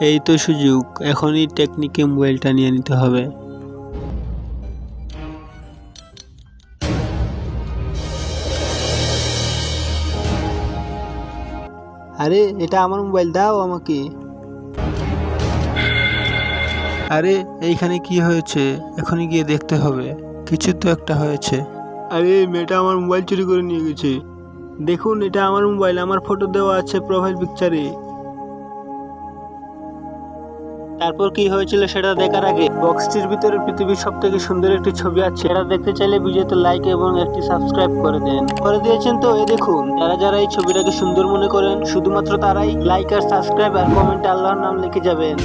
এই তো সুযোগ, এখনই টেকনিকে মোবাইলটা নিয়ে নিতে হবে। আরে এটা আমার মোবাইল, দাও আমাকে। আরে এইখানে কি হয়েছে? এখনই গিয়ে দেখতে হবে, কিছু তো একটা হয়েছে। আরে মেয়েটা আমার মোবাইল চুরি করে নিয়ে গেছে। দেখুন, এটা আমার মোবাইল, আমার ফটো দেওয়া আছে প্রোফাইল পিকচারে। তারপর কি হয়েছিল সেটা দেখার আগে বক্সটির ভিতরে পৃথিবীর সব থেকে সুন্দর একটি ছবি আছে, সেটা দেখতে চাইলে ভিডিওতে লাইক এবং একটি সাবস্ক্রাইব করে দেন। করে দিয়েছেন তো? এই দেখুন, যারা যারা এই ছবিটাকে সুন্দর মনে করেন শুধুমাত্র তারাই লাইক আর সাবস্ক্রাইব আর কমেন্টে আল্লাহর নাম লিখে যাবেন।